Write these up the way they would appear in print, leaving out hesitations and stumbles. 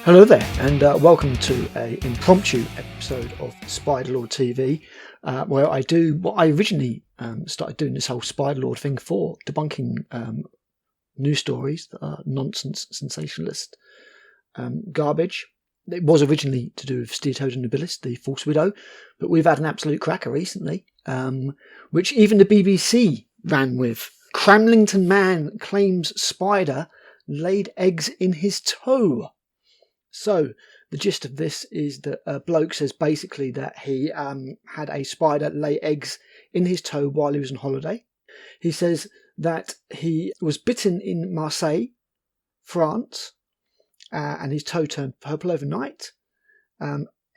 Hello there, and welcome to an impromptu episode of Spider-Lord TV, where I do what I originally started doing, this whole Spider-Lord thing for, debunking news stories that are nonsense, sensationalist garbage. It was originally to do with Steatoda Nobilis, the false widow, but we've had an absolute cracker recently, which even the BBC ran with. Cramlington man claims spider laid eggs in his toe. So, the gist of this is that a bloke says basically that he had a spider lay eggs in his toe while he was on holiday. He says that he was bitten in Marseille, France, and his toe turned purple overnight.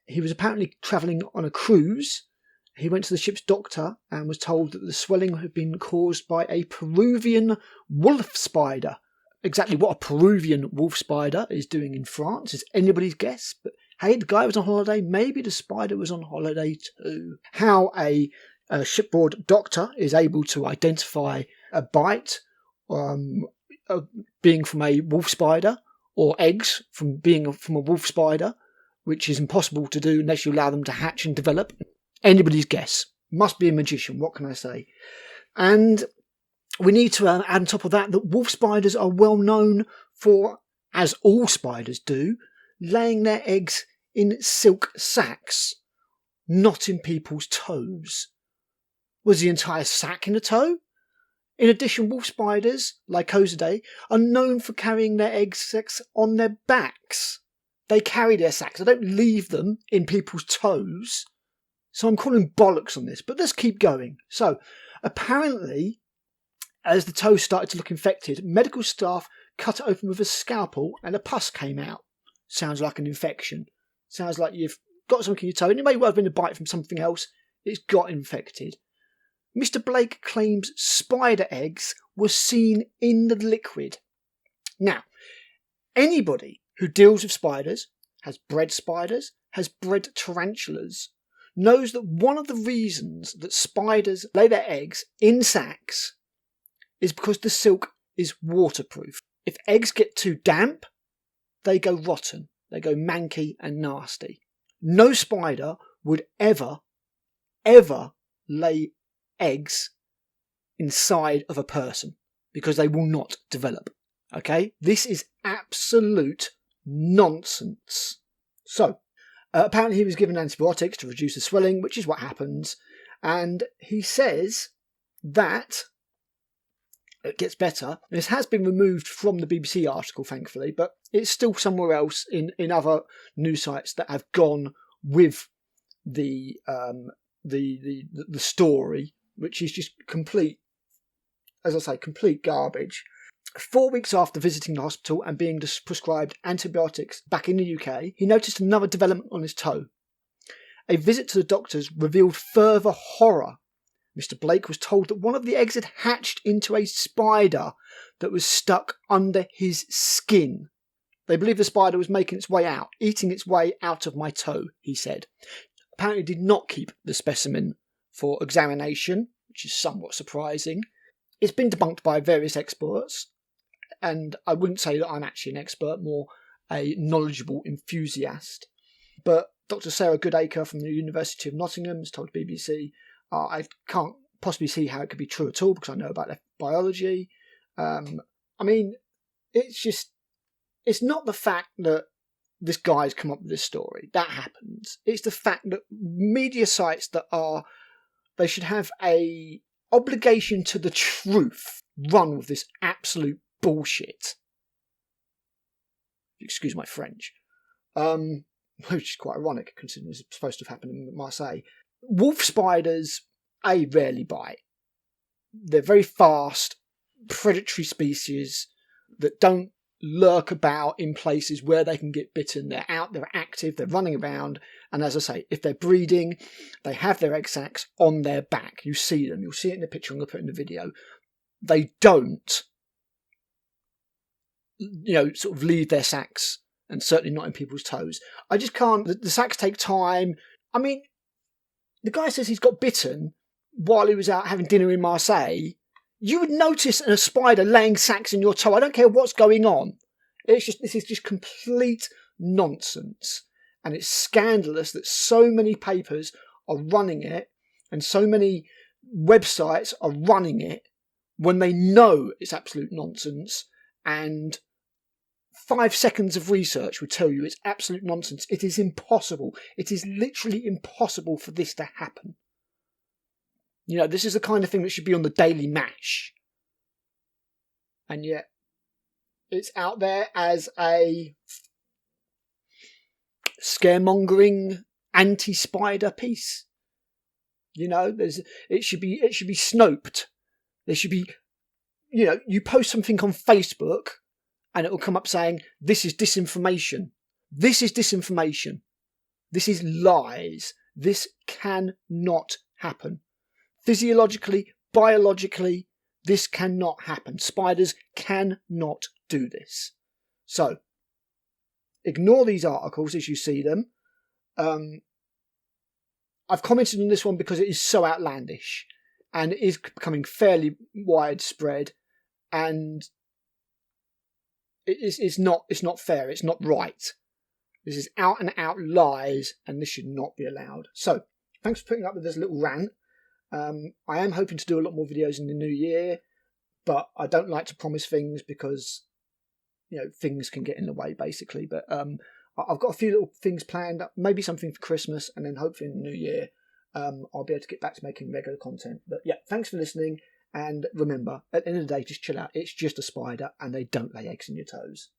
He was apparently travelling on a cruise. He went to the ship's doctor and was told that the swelling had been caused by a Peruvian wolf spider. Exactly what a Peruvian wolf spider is doing in France is anybody's guess. But hey, the guy was on holiday. Maybe the spider was on holiday too. How a shipboard doctor is able to identify a bite being from a wolf spider or eggs from being from a wolf spider, which is impossible to do unless you allow them to hatch and develop. Anybody's guess. Must be a magician. What can I say? And we need to add on top of that wolf spiders are well known for, as all spiders do, laying their eggs in silk sacks, not in people's toes. Was the entire sack in a toe? In addition, wolf spiders, Lycosidae, are known for carrying their egg sacs on their backs. They carry their sacs. They don't leave them in people's toes. So I'm calling bollocks on this, but let's keep going. So, apparently, as the toe started to look infected, medical staff cut it open with a scalpel and a pus came out. Sounds like an infection. Sounds like you've got something in your toe and it may well have been a bite from something else. It's got infected. Mr. Blake claims spider eggs were seen in the liquid. Now, anybody who deals with spiders, has bred tarantulas, knows that one of the reasons that spiders lay their eggs in sacks is because the silk is waterproof. If eggs get too damp, they go rotten. They go manky and nasty. No spider would ever lay eggs inside of a person because they will not develop. Okay? This is absolute nonsense. So, apparently he was given antibiotics to reduce the swelling, which is what happens. And he says that it gets better. This has been removed from the BBC article, thankfully, but it's still somewhere else in other news sites that have gone with the story, which is just complete, as I say, complete garbage. 4 weeks after visiting the hospital and being prescribed antibiotics back in the UK, he noticed another development on his toe. A visit to the doctors revealed further horror. Mr. Blake was told that one of the eggs had hatched into a spider that was stuck under his skin. They believe the spider was making its way out, eating its way out of my toe, he said. Apparently did not keep the specimen for examination, which is somewhat surprising. It's been debunked by various experts, and I wouldn't say that I'm actually an expert, more a knowledgeable enthusiast. But Dr. Sarah Goodacre from the University of Nottingham has told BBC, I can't possibly see how it could be true at all because I know about their biology. I mean, it's not the fact that this guy's come up with this story. That happens. It's the fact that media sites they should have a obligation to the truth run with this absolute bullshit. Excuse my French. Which is quite ironic considering it's supposed to have happened in Marseille. Wolf spiders, rarely bite. They're very fast, predatory species that don't lurk about in places where they can get bitten. They're out, they're active, they're running around, and as I say, if they're breeding, they have their egg sacs on their back. You see them, you'll see it in the picture I'm going to put in the video. They don't, sort of leave their sacs, and certainly not in people's toes. I just can't, the sacs take time. I mean, the guy says he's got bitten while he was out having dinner in Marseille. You would notice a spider laying sacs in your toe. I don't care what's going on. This is just complete nonsense. And it's scandalous that so many papers are running it and so many websites are running it when they know it's absolute nonsense, and 5 seconds of research will tell you it's absolute nonsense. It is impossible. It is literally impossible for this to happen. You know, this is the kind of thing that should be on the Daily Mash. And yet, it's out there as a scaremongering anti-spider piece. You know, it should be snoped. There should be, you know, you post something on Facebook and it will come up saying, this is disinformation. This is disinformation. This is lies. This cannot happen. Physiologically, biologically, this cannot happen. Spiders cannot do this. So, ignore these articles as you see them. I've commented on this one because it is so outlandish and it is becoming fairly widespread, and it's not fair. It's not right. This is out and out lies, and this should not be allowed. So, thanks for putting up with this little rant. I am hoping to do a lot more videos in the new year, but I don't like to promise things because, you know, things can get in the way, basically. But I've got a few little things planned, maybe something for Christmas, and then hopefully in the new year I'll be able to get back to making regular content. But yeah, thanks for listening, and remember, at the end of the day, just chill out. It's just a spider, and they don't lay eggs in your toes.